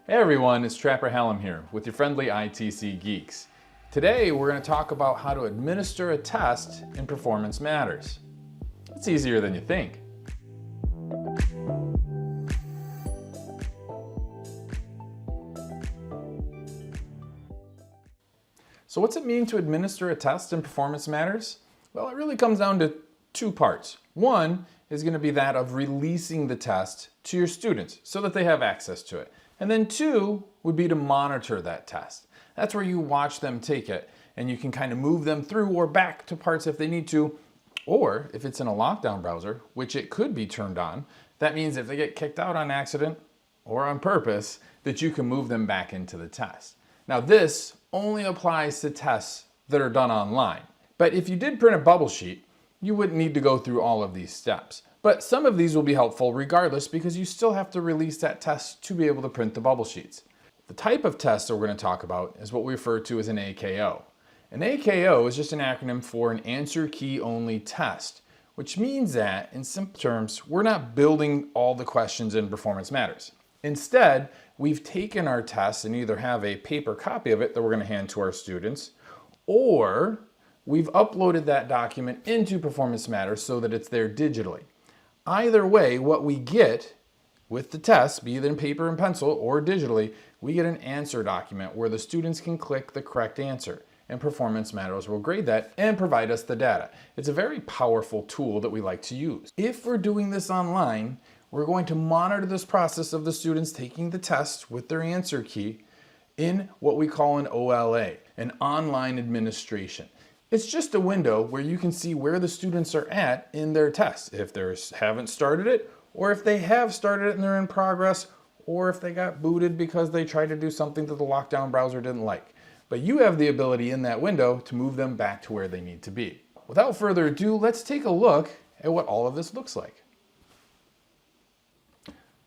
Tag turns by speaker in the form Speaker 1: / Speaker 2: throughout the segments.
Speaker 1: Hey everyone, it's Trapper Hallam here with your friendly ITC Geeks. Today we're going to talk about how to administer a test in Performance Matters. It's easier than you think. So what's it mean to administer a test in Performance Matters? Well, it really comes down to two parts. One is going to be that of releasing the test to your students so that they have access to it. And then two would be to monitor that test. That's where you watch them take it and you can kind of move them through or back to parts if they need to. Or if it's in a lockdown browser, which it could be turned on, that means if they get kicked out on accident or on purpose, that you can move them back into the test. Now this only applies to tests that are done online. But if you did print a bubble sheet, you wouldn't need to go through all of these steps. But some of these will be helpful regardless because you still have to release that test to be able to print the bubble sheets. The type of test that we're going to talk about is what we refer to as an AKO. An AKO is just an acronym for an answer key only test, which means that in simple terms, we're not building all the questions in Performance Matters. Instead, we've taken our test and either have a paper copy of it that we're going to hand to our students, or we've uploaded that document into Performance Matters so that it's there digitally. Either way, what we get with the test, be it in paper and pencil or digitally, we get an answer document where the students can click the correct answer, and Performance Matters will grade that and provide us the data. It's a very powerful tool that we like to use. If we're doing this online, we're going to monitor this process of the students taking the test with their answer key in what we call an OLA, an online administration. It's just a window where you can see where the students are at in their test, if they haven't started it, or if they have started it and they're in progress, or if they got booted because they tried to do something that the lockdown browser didn't like. But you have the ability in that window to move them back to where they need to be. Without further ado, let's take a look at what all of this looks like.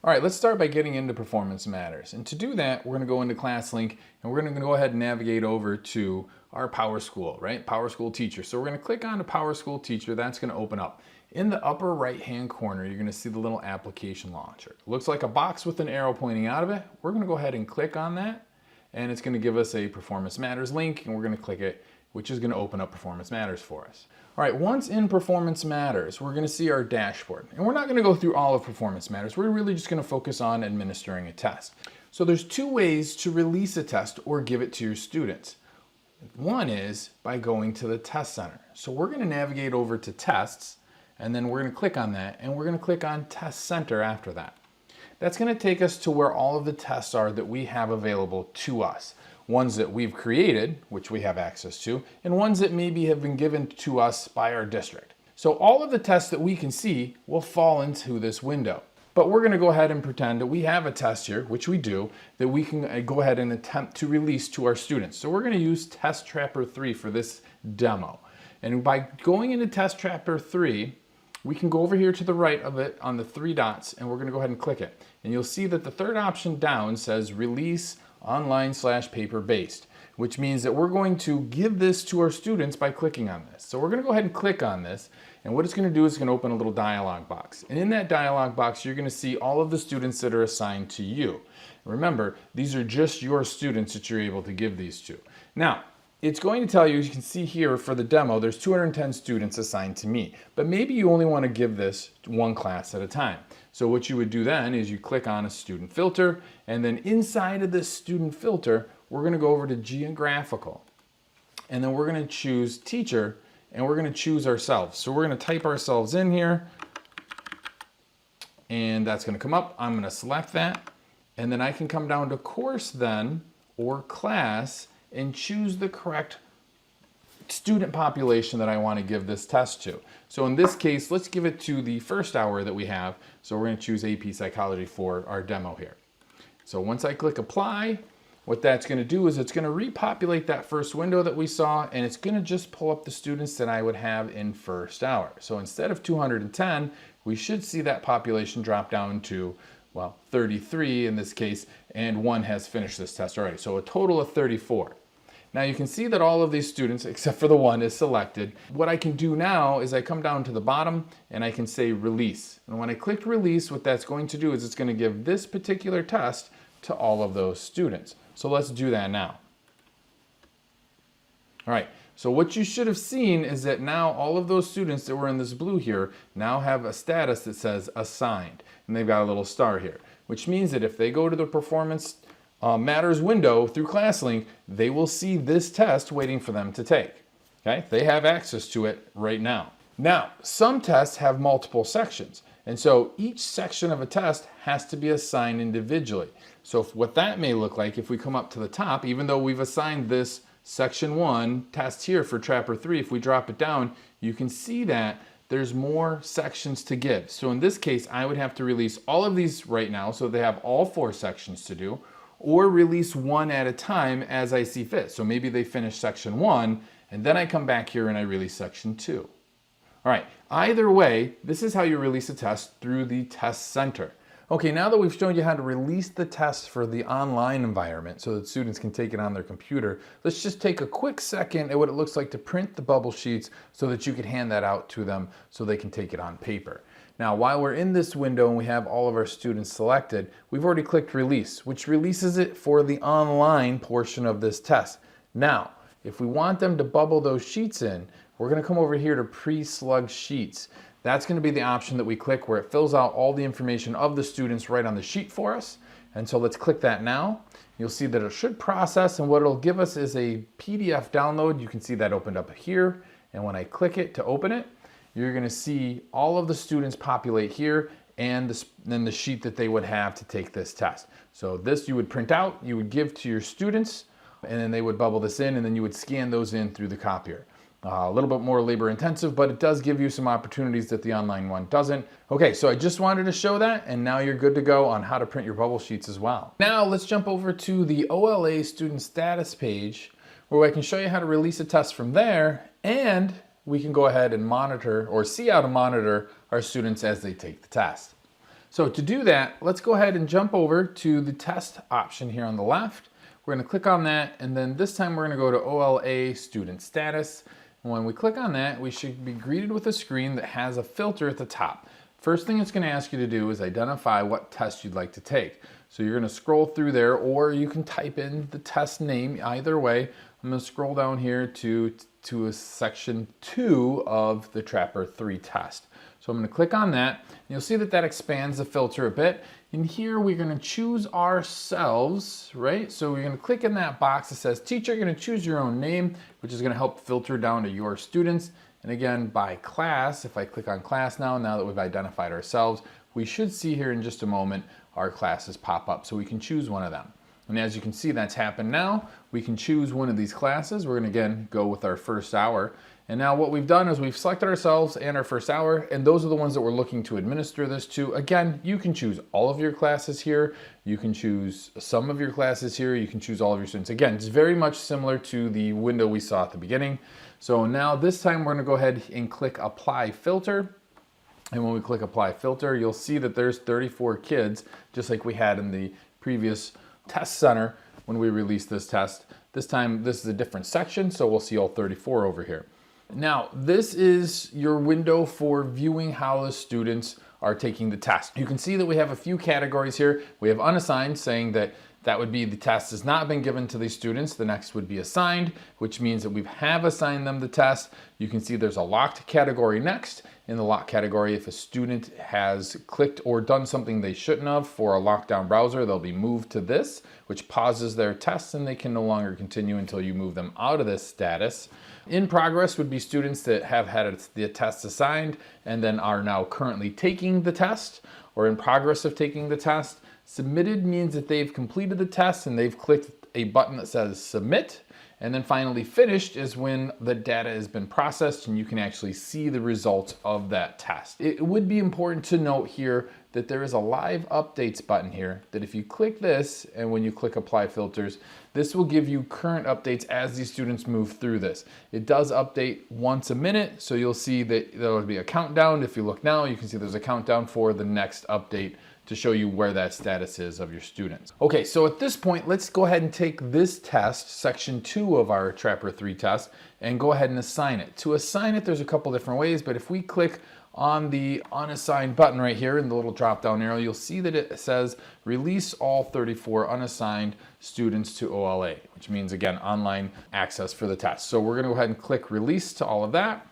Speaker 1: All right, let's start by getting into Performance Matters. And to do that, we're going to go into ClassLink and we're going to go ahead and navigate over to our PowerSchool, right? PowerSchool Teacher. So we're going to click on the PowerSchool Teacher. That's going to open up. In the upper right-hand corner, you're going to see the little application launcher. It looks like a box with an arrow pointing out of it. We're going to go ahead and click on that, and it's going to give us a Performance Matters link, and we're going to click it, which is going to open up Performance Matters for us. All right, once in Performance Matters, we're going to see our dashboard. And we're not going to go through all of Performance Matters. We're really just going to focus on administering a test. So there's two ways to release a test or give it to your students. One is by going to the test center. So we're going to navigate over to tests, and then we're going to click on that, and we're going to click on Test Center after that. That's going to take us to where all of the tests are that we have available to us. Ones that we've created, which we have access to, and ones that maybe have been given to us by our district. So all of the tests that we can see will fall into this window. But we're going to go ahead and pretend that we have a test here, which we do, that we can go ahead and attempt to release to our students. So we're going to use Test Trapper 3 for this demo. And by going into Test Trapper 3, we can go over here to the right of it on the three dots, and we're going to go ahead and click it. And you'll see that the third option down says Release Online/Paper Based, which means that we're going to give this to our students by clicking on this. So we're going to go ahead and click on this, and what it's going to do is it's going to open a little dialog box. And in that dialog box, you're going to see all of the students that are assigned to you. Remember, these are just your students that you're able to give these to. Now, it's going to tell you, as you can see here for the demo, there's 210 students assigned to me. But maybe you only want to give this to one class at a time. So what you would do then is you click on a student filter, and then inside of this student filter, we're going to go over to geographical. And then we're going to choose teacher, and we're going to choose ourselves. So we're going to type ourselves in here, and that's going to come up. I'm going to select that, and then I can come down to course then, or class, and choose the correct student population that I want to give this test to. So in this case, let's give it to the first hour that we have. So we're going to choose AP Psychology for our demo here. So once I click apply, what that's going to do is it's going to repopulate that first window that we saw, and it's going to just pull up the students that I would have in first hour. So instead of 210, we should see that population drop down to, well, 33 in this case, and one has finished this test already. So a total of 34. Now you can see that all of these students, except for the one, is selected. What I can do now is I come down to the bottom and I can say release. And when I click release, what that's going to do is it's going to give this particular test to all of those students. So let's do that now. All right, so what you should have seen is that now all of those students that were in this blue here now have a status that says assigned, and they've got a little star here, which means that if they go to the Performance Matters window through ClassLink, they will see this test waiting for them to take. Okay, they have access to it right now. Now, some tests have multiple sections, and so each section of a test has to be assigned individually. So what that may look like if we come up to the top, even though we've assigned this Section 1 test here for Trapper 3, if we drop it down, you can see that there's more sections to give. So in this case, I would have to release all of these right now, so they have all 4 sections to do, or release one at a time as I see fit. So maybe they finish Section 1, and then I come back here and I release Section 2. All right, either way, this is how you release a test through the test center. Okay, now that we've shown you how to release the test for the online environment so that students can take it on their computer, let's just take a quick second at what it looks like to print the bubble sheets so that you can hand that out to them so they can take it on paper. Now, while we're in this window and we have all of our students selected, we've already clicked release, which releases it for the online portion of this test. Now, if we want them to bubble those sheets in, we're going to come over here to pre-slug sheets. That's going to be the option that we click where it fills out all the information of the students right on the sheet for us. And so let's click that now. You'll see that it should process, and what it'll give us is a PDF download. You can see that opened up here. And when I click it to open it, you're going to see all of the students populate here and then the sheet that they would have to take this test. So this you would print out, you would give to your students, and then they would bubble this in, and then you would scan those in through the copier. A little bit more labor intensive, but it does give you some opportunities that the online one doesn't. Okay, so I just wanted to show that, and now you're good to go on how to print your bubble sheets as well. Now let's jump over to the OLA student status page where I can show you how to release a test from there, and we can go ahead and monitor or see how to monitor our students as they take the test. So to do that, let's go ahead and jump over to the test option here on the left. We're going to click on that, and then this time we're going to go to OLA student status. When we click on that, we should be greeted with a screen that has a filter at the top. First thing it's going to ask you to do is identify what test you'd like to take. So you're going to scroll through there, or you can type in the test name. Either way, I'm going to scroll down here to a section 2 of the Trapper 3 test. So I'm going to click on that. You'll see that that expands the filter a bit. And here we're going to choose ourselves, right? So we're going to click in that box that says teacher. You're going to choose your own name, which is going to help filter down to your students. And again, by class, if I click on class now that we've identified ourselves, we should see here in just a moment our classes pop up. So we can choose one of them. And as you can see, that's happened now. We can choose one of these classes. We're going to again go with our first hour. And now what we've done is we've selected ourselves and our first hour, and those are the ones that we're looking to administer this to. Again, you can choose all of your classes here. You can choose some of your classes here. You can choose all of your students. Again, it's very much similar to the window we saw at the beginning. So now this time we're going to go ahead and click Apply Filter. And when we click Apply Filter, you'll see that there's 34 kids, just like we had in the previous test center when we released this test. This time, this is a different section, so we'll see all 34 over here. Now, this is your window for viewing how the students are taking the test. You can see that we have a few categories here. We have unassigned, saying that would be the test has not been given to these students. The next would be assigned, which means that we have assigned them the test. You can see there's a locked category next. In the locked category, if a student has clicked or done something they shouldn't have for a lockdown browser, they'll be moved to this, which pauses their tests, and they can no longer continue until you move them out of this status. In progress would be students that have had the test assigned and then are now currently taking the test or in progress of taking the test. Submitted means that they've completed the test and they've clicked a button that says submit. And then finally finished is when the data has been processed and you can actually see the results of that test. It would be important to note here that there is a live updates button here that if you click this and when you click apply filters, this will give you current updates as these students move through this. It does update once a minute, so you'll see that there will be a countdown. If you look now, you can see there's a countdown for the next update to show you where that status is of your students. Okay, so at this point, let's go ahead and take this test, section 2 of our Trapper 3 test, and go ahead and assign it. To assign it, there's a couple different ways, but if we click on the unassigned button right here in the little drop down arrow, you'll see that it says release all 34 unassigned students to OLA, which means again, online access for the test. So we're gonna go ahead and click release to all of that.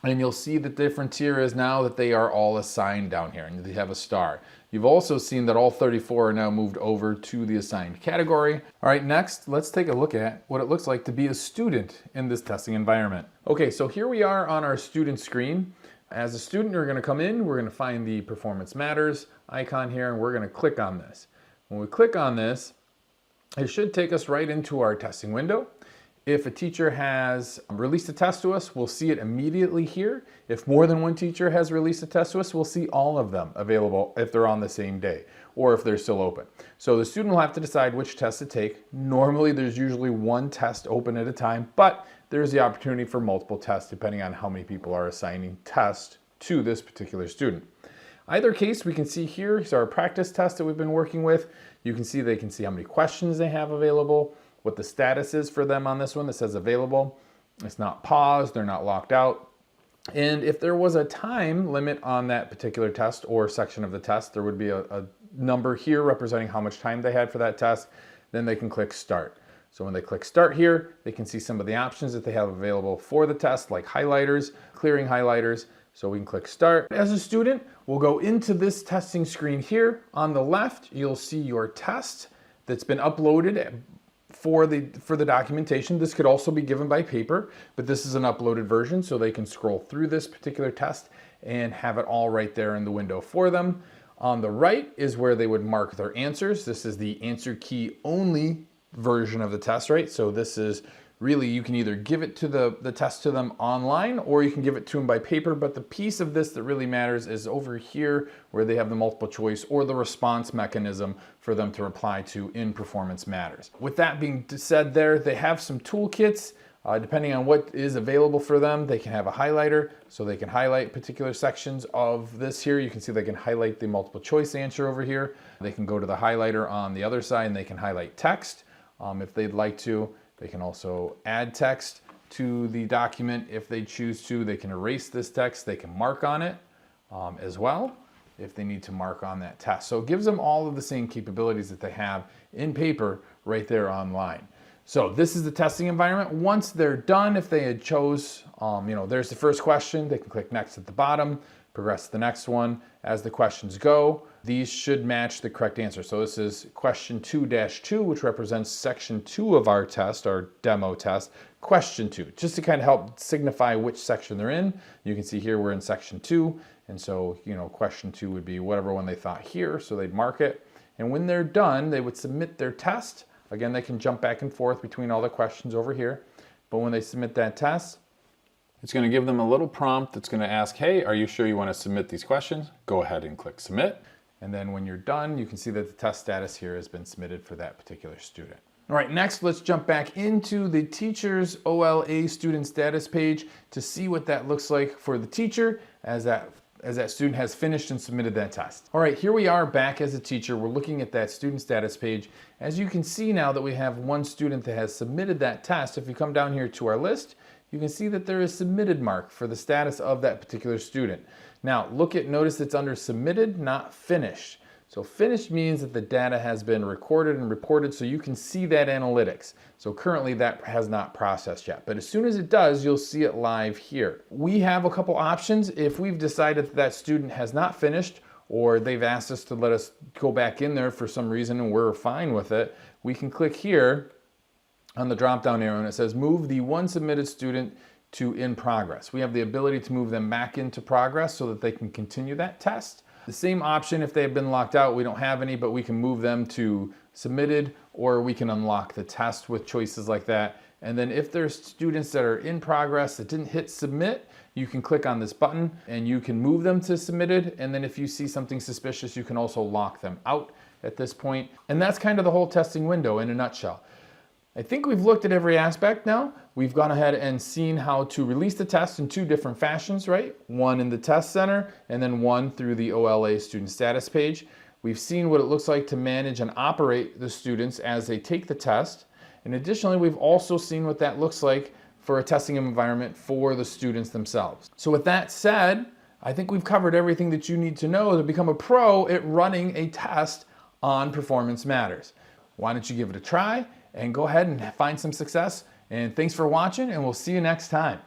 Speaker 1: And you'll see the difference here is now that they are all assigned down here and they have a star. You've also seen that all 34 are now moved over to the assigned category. All right, next, let's take a look at what it looks like to be a student in this testing environment. Okay, so here we are on our student screen. As a student, you're gonna come in, we're gonna find the Performance Matters icon here, and we're gonna click on this. When we click on this, it should take us right into our testing window. If a teacher has released a test to us, we'll see it immediately here. If more than one teacher has released a test to us, we'll see all of them available if they're on the same day or if they're still open. So the student will have to decide which test to take. Normally, there's usually one test open at a time, but there's the opportunity for multiple tests depending on how many people are assigning tests to this particular student. Either case, we can see here is our practice test that we've been working with. You can see they can see how many questions they have available, what the status is for them on this one that says available. It's not paused, they're not locked out. And if there was a time limit on that particular test or section of the test, there would be a number here representing how much time they had for that test. Then they can click start. So when they click start here, they can see some of the options that they have available for the test, like highlighters, clearing highlighters. So we can click start. As a student, we'll go into this testing screen here. On the left, you'll see your test that's been uploaded for the documentation. This could also be given by paper, but this is an uploaded version, so they can scroll through this particular test and have it all right there in the window for them. On the right is where they would mark their answers. This is the answer key only version of the test, right? So this is really, you can either give it to the test to them online or you can give it to them by paper, but the piece of this that really matters is over here where they have the multiple choice or the response mechanism for them to reply to in Performance Matters. With that being said there, they have some toolkits. Depending on what is available for them, they can have a highlighter, so they can highlight particular sections of this here. You can see they can highlight the multiple choice answer over here. They can go to the highlighter on the other side and they can highlight text if they'd like to. They can also add text to the document if they choose to. They can erase this text. They can mark on it as well if they need to mark on that test. So it gives them all of the same capabilities that they have in paper right there online. So this is the testing environment. Once they're done, if they had chose, there's the first question, they can click next at the bottom, progress to the next one. As the questions go, these should match the correct answer. So this is question 2-2, which represents section 2 of our test, our demo test, question 2, just to kind of help signify which section they're in. You can see here we're in section 2, and so, question 2 would be whatever one they thought here, so they'd mark it. And when they're done, they would submit their test. Again, they can jump back and forth between all the questions over here, but when they submit that test, it's going to give them a little prompt that's going to ask, hey, are you sure you want to submit these questions? Go ahead and click submit. And then when you're done, you can see that the test status here has been submitted for that particular student. All right, next, let's jump back into the teacher's OLA student status page to see what that looks like for the teacher as that student has finished and submitted that test. All right, here we are back as a teacher. We're looking at that student status page. As you can see now that we have one student that has submitted that test, if you come down here to our list, you can see that there is submitted mark for the status of that particular student. Now, notice it's under submitted, not finished. So finished means that the data has been recorded and reported so you can see that analytics. So currently that has not processed yet, but as soon as it does, you'll see it live here. We have a couple options. If we've decided that student has not finished or they've asked us to let us go back in there for some reason and we're fine with it, we can click here on the drop-down arrow and it says move the one submitted student to in progress. We have the ability to move them back into progress so that they can continue that test. The same option if they've been locked out, we don't have any, but we can move them to submitted or we can unlock the test with choices like that. And then if there's students that are in progress that didn't hit submit, you can click on this button and you can move them to submitted. And then if you see something suspicious, you can also lock them out at this point. And that's kind of the whole testing window in a nutshell. I think we've looked at every aspect now. We've gone ahead and seen how to release the test in two different fashions, right? One in the test center and then one through the OLA student status page. We've seen what it looks like to manage and operate the students as they take the test. And additionally, we've also seen what that looks like for a testing environment for the students themselves. So with that said, I think we've covered everything that you need to know to become a pro at running a test on Performance Matters. Why don't you give it a try and go ahead and find some success? And thanks for watching, and we'll see you next time.